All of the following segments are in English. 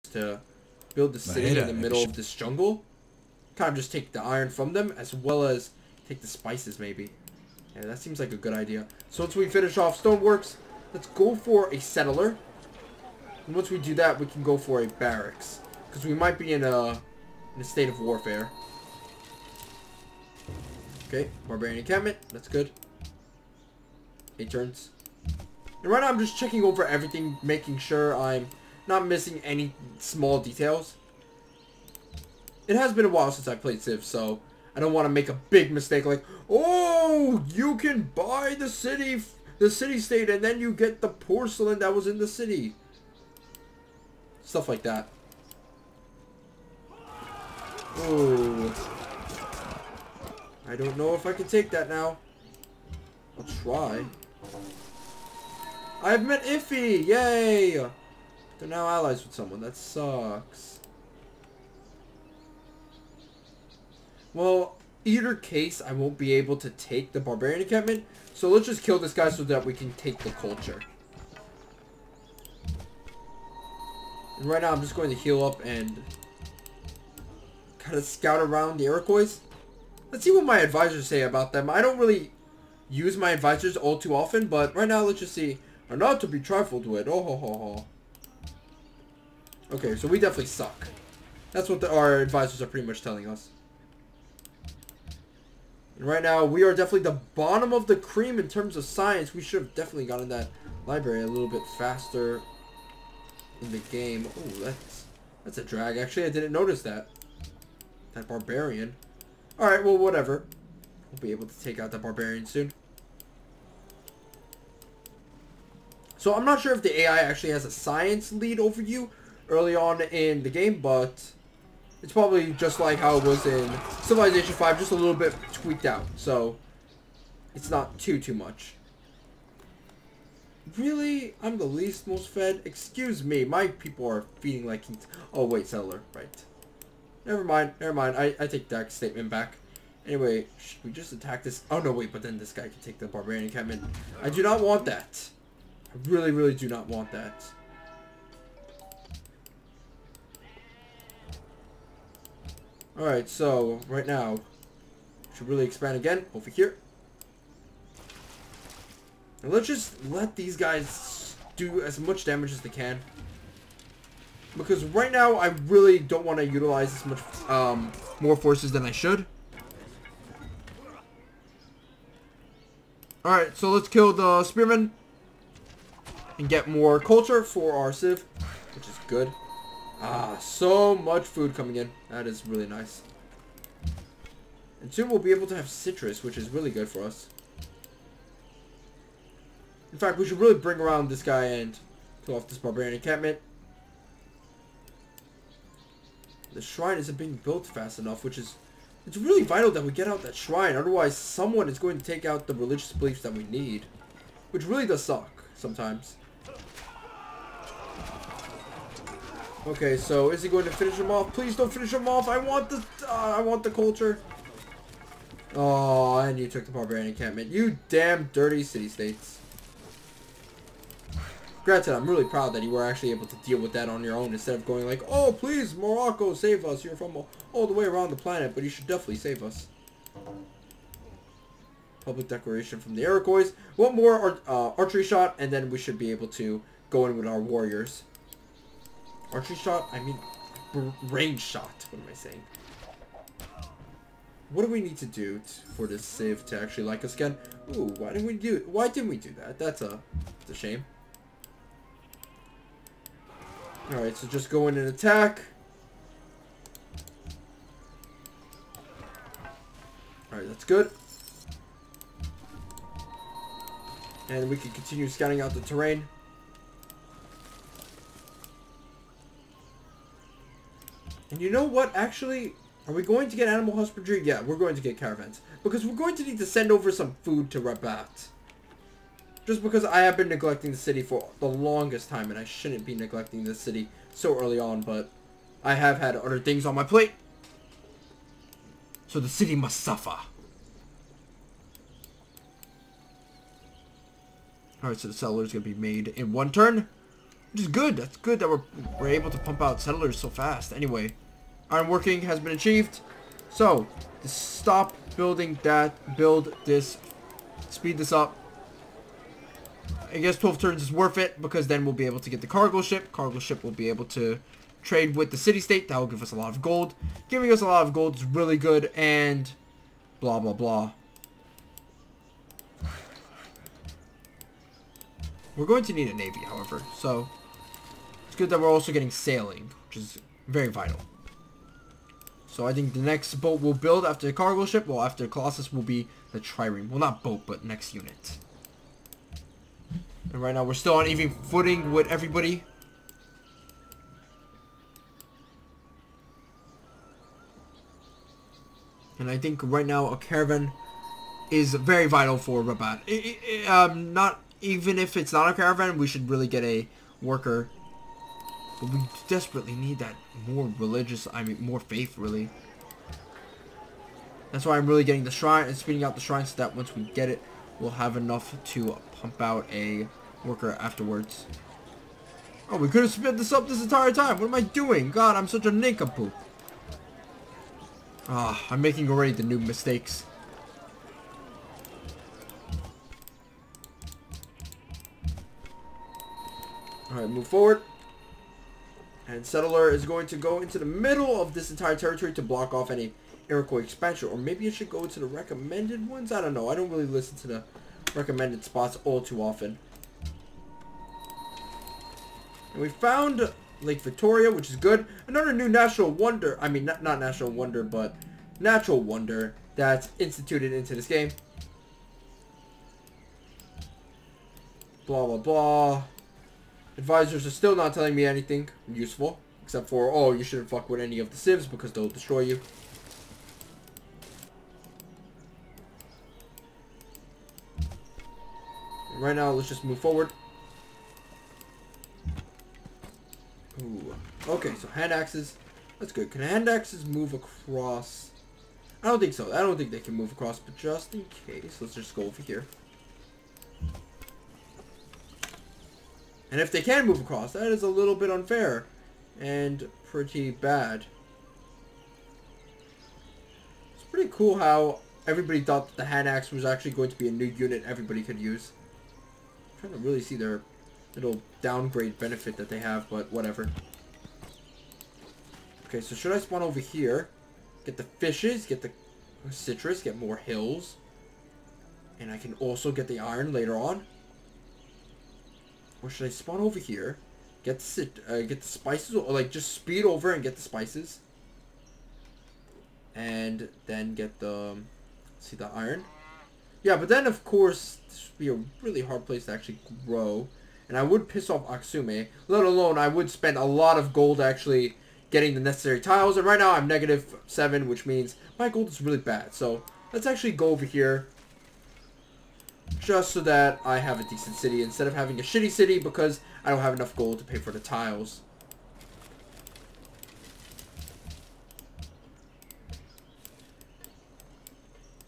to build the city in the middle of this jungle. Kind of just take the iron from them, as well as take the spices, maybe. Yeah, that seems like a good idea. So once we finish off stoneworks, let's go for a settler. And once we do that, we can go for a barracks. Because we might be in a state of warfare. Okay, barbarian encampment. That's good. 8 turns. And right now I'm just checking over everything, making sure I'm not missing any small details. It has been a while since I played Civ, so I don't want to make a big mistake like, oh, you can buy the city-state, and then you get the porcelain that was in the city. Stuff like that. Oh. I don't know if I can take that now. I'll try. I've met Iffy! Yay! They're now allies with someone. That sucks. Well, either case, I won't be able to take the barbarian encampment. So let's just kill this guy so that we can take the culture. And right now, I'm just going to heal up and kind of scout around the Iroquois. Let's see what my advisors say about them. I don't really use my advisors all too often, but right now, let's just see. Are not to be trifled with. Oh ho ho ho. Okay, so we definitely suck. That's what our advisors are pretty much telling us. And right now, we are definitely the bottom of the cream in terms of science. We should have definitely gotten that library a little bit faster in the game. Oh, that's a drag. Actually, I didn't notice that. That barbarian. Alright, well, whatever. We'll be able to take out that barbarian soon. So I'm not sure if the AI actually has a science lead over you early on in the game, but it's probably just like how it was in Civilization 5, just a little bit tweaked out. So it's not too much. Really? I'm the least most fed? Excuse me, my people are feeding like... Oh wait, settler, right. Never mind. I take that statement back. Anyway, should we just attack this? Oh no, wait, but then this guy can take the barbarian encampment. I do not want that. I really do not want that. Alright, so right now, should really expand again over here. And let's just let these guys do as much damage as they can. Because right now, I really don't want to utilize as much more forces than I should. Alright, so let's kill the spearmen. And get more culture for our Civ, which is good. Ah, so much food coming in. That is really nice. And soon we'll be able to have citrus, which is really good for us. In fact, we should really bring around this guy and kill off this barbarian encampment. The shrine isn't being built fast enough, which is... It's really vital that we get out that shrine. Otherwise, someone is going to take out the religious beliefs that we need. Which really does suck sometimes. Okay, so is he going to finish him off? Please don't finish him off. I want the culture. Oh, and you took the barbarian encampment. You damn dirty city-states. Granted, I'm really proud that you were actually able to deal with that on your own instead of going like, oh, please, Morocco, save us. You're from all the way around the planet, but you should definitely save us. Public declaration from the Iroquois. One more archery shot, and then we should be able to go in with our warriors. Archery shot? I mean, range shot. What am I saying? What do we need to do for this Civ to actually like us again? Ooh, why didn't we do that? That's a shame. Alright, so just go in and attack. Alright, that's good. And we can continue scouting out the terrain. And you know what, actually, are we going to get animal husbandry? Yeah, we're going to get caravans. Because we're going to need to send over some food to Rabat. Just because I have been neglecting the city for the longest time, and I shouldn't be neglecting the city so early on, but I have had other things on my plate. So the city must suffer. Alright, so the settler is going to be made in one turn. Which is good. That's good that we're able to pump out settlers so fast. Anyway, iron working has been achieved. So, to stop building that, build this, speed this up. I guess 12 turns is worth it because then we'll be able to get the cargo ship. Cargo ship will be able to trade with the city-state. That will give us a lot of gold. Giving us a lot of gold is really good and blah, blah, blah. We're going to need a navy, however. So, it's good that we're also getting sailing, which is very vital. So, I think the next boat we'll build after the cargo ship, well, after Colossus, will be the trireme. Well, not boat, but next unit. And right now, we're still on even footing with everybody. And I think right now, a caravan is very vital for Rabat. Not even if it's not a caravan, we should really get a worker. But we desperately need that more religious, more faith, really. That's why I'm really getting the shrine and speeding out the shrine so that once we get it, we'll have enough to pump out a worker afterwards. Oh, we could have sped this up this entire time. What am I doing? God, I'm such a nincompoop. Ah, I'm making already the new mistakes. Alright, move forward. And Settler is going to go into the middle of this entire territory to block off any Iroquois expansion. Or maybe it should go to the recommended ones? I don't know. I don't really listen to the recommended spots all too often. And we found Lake Victoria, which is good. Another new national wonder. I mean, not national wonder, but natural wonder that's instituted into this game. Blah, blah, blah. Advisors are still not telling me anything useful. Except for, oh, you shouldn't fuck with any of the civs because they'll destroy you. And right now, let's just move forward. Ooh. Okay, so hand axes. That's good. Can hand axes move across? I don't think so. I don't think they can move across, but just in case, let's just go over here. And if they can move across, that is a little bit unfair and pretty bad. It's pretty cool how everybody thought that the hand axe was actually going to be a new unit everybody could use. I'm trying to really see their little downgrade benefit that they have, but whatever. Okay, so should I spawn over here? Get the fishes, get the citrus, get more hills. And I can also get the iron later on. Or should I spawn over here? Get the spices, or like just speed over and get the spices. And then get the, see the iron? Yeah, but then of course, this would be a really hard place to actually grow. And I would piss off Aksume. Let alone, I would spend a lot of gold actually getting the necessary tiles. And right now, I'm -7, which means my gold is really bad. So, let's actually go over here. Just so that I have a decent city instead of having a shitty city because I don't have enough gold to pay for the tiles.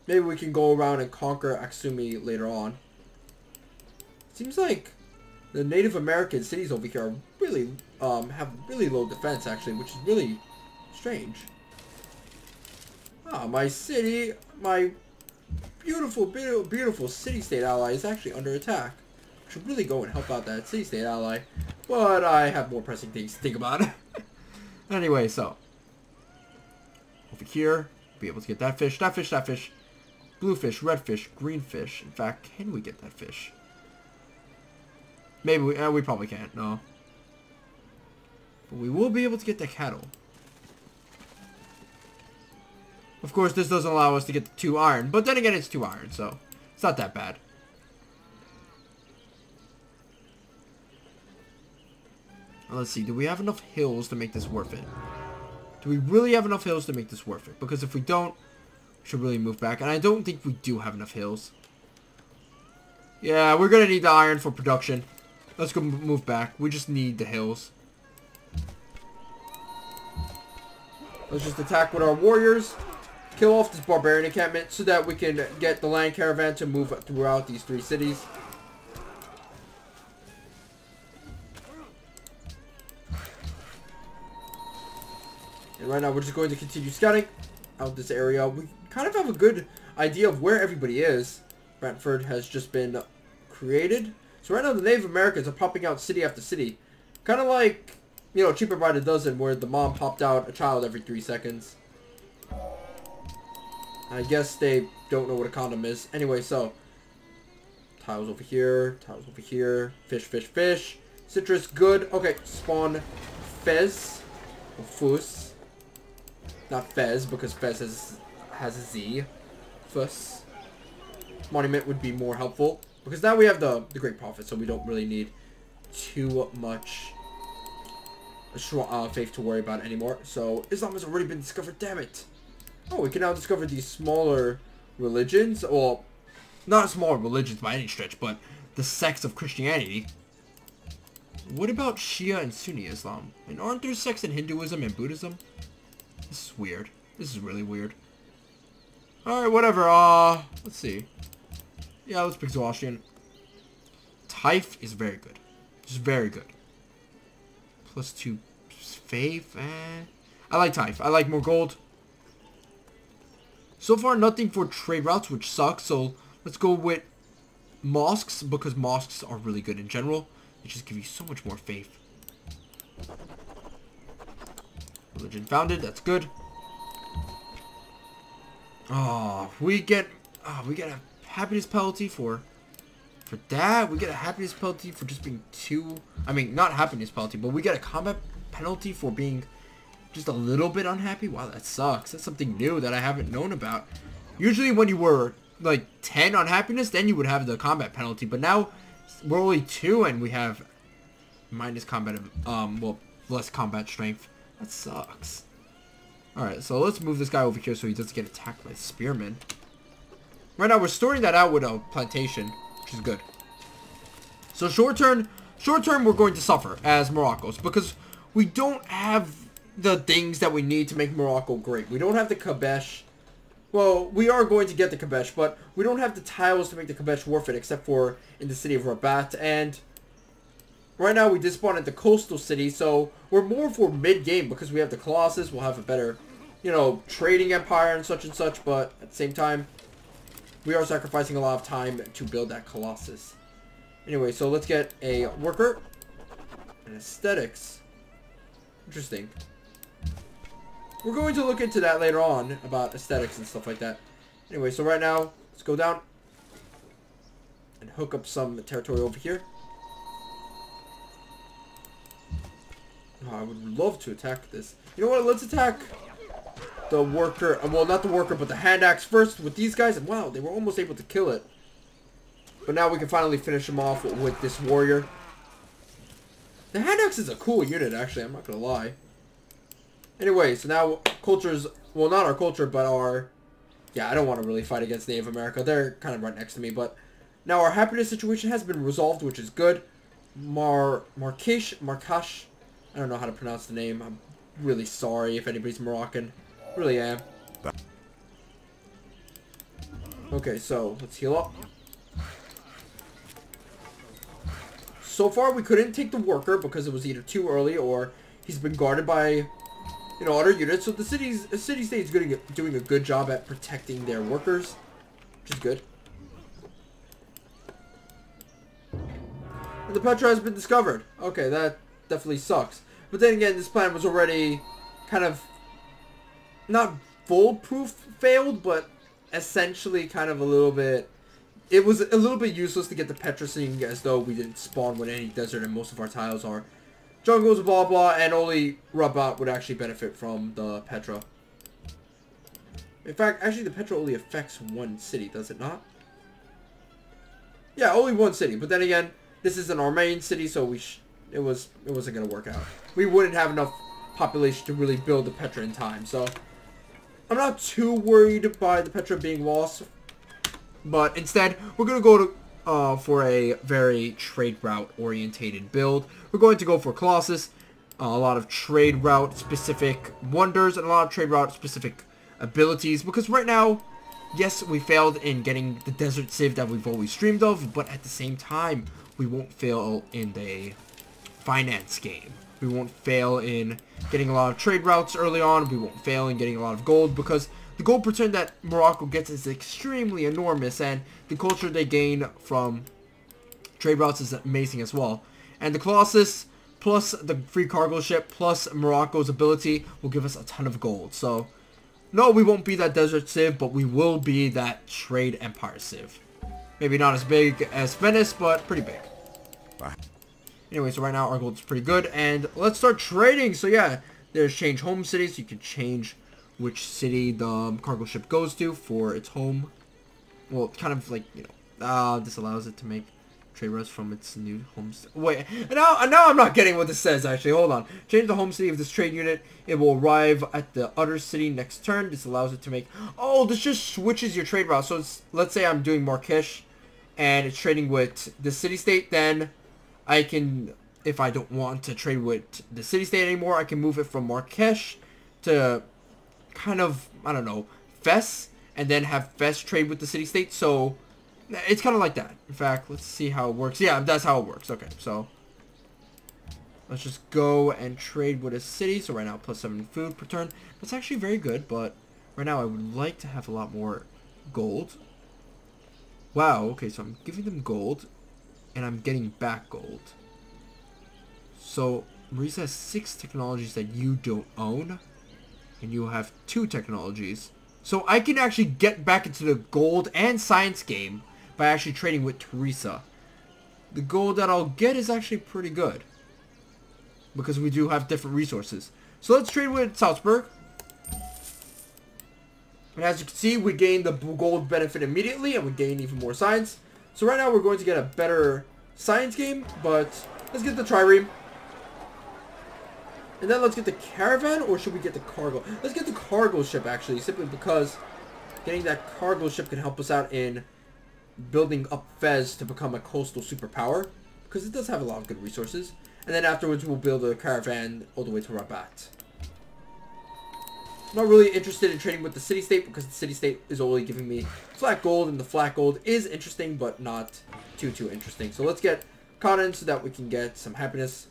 Maybe we can go around and conquer Aksumi later on. Seems like the Native American cities over here are really, have really low defense actually, which is really strange. Ah, my city, my beautiful, beautiful city-state ally is actually under attack. I should really go and help out that city-state ally, but I have more pressing things to think about. Anyway, so over here, be able to get that fish, that fish, that fish, blue fish, red fish, green fish. In fact, can we get that fish? Maybe we probably can't. No, but we will be able to get the cattle. Of course, this doesn't allow us to get the 2 iron. But then again, it's 2 iron, so it's not that bad. Now, let's see. Do we have enough hills to make this worth it? Do we really have enough hills to make this worth it? Because if we don't, we should really move back. And I don't think we do have enough hills. Yeah, we're going to need the iron for production. Let's go move back. We just need the hills. Let's just attack with our warriors. Kill off this barbarian encampment so that we can get the land caravan to move throughout these 3 cities. And right now we're just going to continue scouting out this area. We kind of have a good idea of where everybody is. Brantford has just been created. So right now the Native Americans are popping out city after city. Kind of like, you know, Cheaper by the Dozen, where the mom popped out a child every 3 seconds. I guess they don't know what a condom is. Anyway, so tiles over here, fish, fish, fish. Citrus, good. Okay, spawn Fez. Or Fus. Not Fez, because Fez has a Z. Fus. Monument would be more helpful. Because now we have the Great Prophet, so we don't really need too much faith to worry about anymore. So, Islam has already been discovered, damn it. Oh, we can now discover these smaller religions. Well, not smaller religions by any stretch, but the sects of Christianity. What about Shia and Sunni Islam? And aren't there sects in Hinduism and Buddhism? This is weird. This is really weird. Alright, whatever. Let's see. Yeah, let's pick Zoroastrian. Taif is very good. It's very good. +2 faith. I like Taif. I like more gold. So far, nothing for trade routes, which sucks. So let's go with mosques, because mosques are really good in general. They just give you so much more faith. Religion founded. That's good. Oh, we get a happiness penalty for that. We get a happiness penalty for just being too. I mean, not happiness penalty, but we get a combat penalty for being just a little bit unhappy. Wow, that sucks. That's something new that I haven't known about. Usually when you were like 10 on happiness, then you would have the combat penalty. But now we're only 2 and we have minus combat, well, less combat strength. That sucks. Alright, so let's move this guy over here so he doesn't get attacked by spearmen. Right now we're storing that out with a plantation, which is good. So short term we're going to suffer as Moroccos because we don't have the things that we need to make Morocco great. We don't have the Kabesh. Well, we are going to get the Kabesh, but we don't have the tiles to make the Kabesh worth it, except for in the city of Rabat. And right now we did spawn at the coastal city, so we're more for mid-game because we have the Colossus. We'll have a better, you know, trading empire and such, but at the same time, we are sacrificing a lot of time to build that Colossus. Anyway, so let's get a worker and aesthetics. Interesting. We're going to look into that later on about aesthetics and stuff like that. Anyway, so right now, let's go down and hook up some territory over here. Oh, I would love to attack this. You know what? Let's attack the worker. Well, not the worker, but the hand axe first with these guys. And wow, they were almost able to kill it. But now we can finally finish them off with this warrior. The hand axe is a cool unit, actually. I'm not going to lie. Anyway, so now cultures, well, not our culture, but our, yeah, I don't want to really fight against Native America. They're kind of right next to me, but now our happiness situation has been resolved, which is good. Markash, I don't know how to pronounce the name. I'm really sorry if anybody's Moroccan. Really am. Okay, so let's heal up. So far, we couldn't take the worker because it was either too early or he's been guarded by, you know, other units. So the city-state's doing a good job at protecting their workers, which is good. And the Petra has been discovered. Okay, that definitely sucks. But then again, this plan was already kind of not foolproof failed, but essentially kind of a little bit. It was a little bit useless to get the Petra, seeing as though we didn't spawn with any desert and most of our tiles are jungles, blah blah, and only Rabat would actually benefit from the Petra. In fact, actually the Petra only affects one city, does it not? Yeah, only one city. But then again, this isn't our main city, so it wasn't gonna work out. We wouldn't have enough population to really build the Petra in time. So I'm not too worried by the Petra being lost. But instead, we're gonna go to for a very trade route orientated build. We're going to go for Colossus, a lot of trade route specific wonders, and a lot of trade route specific abilities. Because right now, yes, we failed in getting the desert civ that we've always dreamed of, but at the same time, we won't fail in the finance game. We won't fail in getting a lot of trade routes early on. We won't fail in getting a lot of gold because the gold per turn that Morocco gets is extremely enormous, and the culture they gain from trade routes is amazing as well. And the Colossus plus the free cargo ship plus Morocco's ability will give us a ton of gold. So no, we won't be that desert civ, but we will be that trade empire civ. Maybe not as big as Venice, but pretty big. Anyway, so right now our gold is pretty good, and let's start trading. So yeah, there's change home cities. You can change which city the cargo ship goes to for its home. Well, kind of like, you know, this allows it to make trade routes from its new home. Wait, now I'm not getting what this says, actually. Hold on. Change the home city of this trade unit. It will arrive at the other city next turn. This allows it to make... Oh, this just switches your trade route. So it's, let's say I'm doing Marrakesh, and it's trading with the city-state, then I can, if I don't want to trade with the city-state anymore, I can move it from Marrakesh to kind of, I don't know, Fes, and then have Fes trade with the city-state. So it's kind of like that. In fact, let's see how it works. Yeah, that's how it works. Okay, so let's just go and trade with a city. So right now, +7 food per turn. That's actually very good, but right now I would like to have a lot more gold. Wow, okay, so I'm giving them gold, and I'm getting back gold. So Marisa has 6 technologies that you don't own, and you have 2 technologies. So I can actually get back into the gold and science game by actually trading with Teresa. The gold that I'll get is actually pretty good, because we do have different resources. So let's trade with Salzburg. And as you can see, we gain the gold benefit immediately, and we gain even more science. So right now we're going to get a better science game, but let's get the trireme. And then let's get the caravan, or should we get the cargo? Let's get the cargo ship, actually, simply because getting that cargo ship can help us out in building up Fez to become a coastal superpower, because it does have a lot of good resources. And then afterwards we'll build a caravan all the way to Rabat. I'm not really interested in trading with the city-state, because the city-state is only giving me flat gold, and the flat gold is interesting, but not too interesting. So let's get cotton so that we can get some happiness.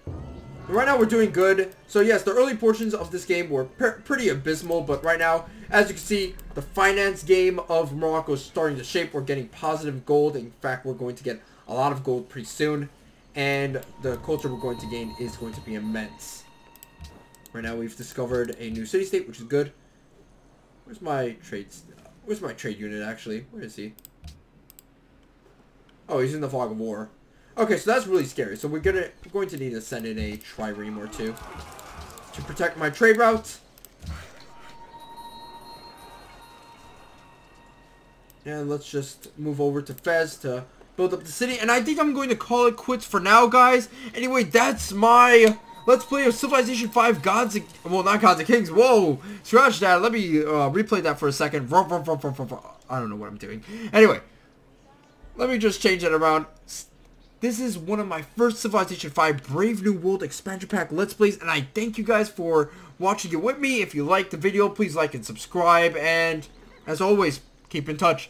And right now we're doing good. So yes, the early portions of this game were pretty abysmal, but right now, as you can see, the finance game of Morocco is starting to shape. We're getting positive gold. In fact, we're going to get a lot of gold pretty soon, and the culture we're going to gain is going to be immense. Right now we've discovered a new city-state, which is good. Where's my trade unit, actually? Where is he? Oh, he's in the fog of war. Okay, so that's really scary. So we're going to need to send in a trireme or 2 to protect my trade route. And let's just move over to Fez to build up the city. And I think I'm going to call it quits for now, guys. Anyway, that's my Let's Play of Civilization 5 Gods and... Well, not Gods and Kings. Whoa! Scratch that. Let me replay that for a second. I don't know what I'm doing. Anyway, let me just change that around. This is one of my first Civilization 5 Brave New World expansion pack Let's Plays, and I thank you guys for watching it with me. If you liked the video, please like and subscribe, and as always, keep in touch.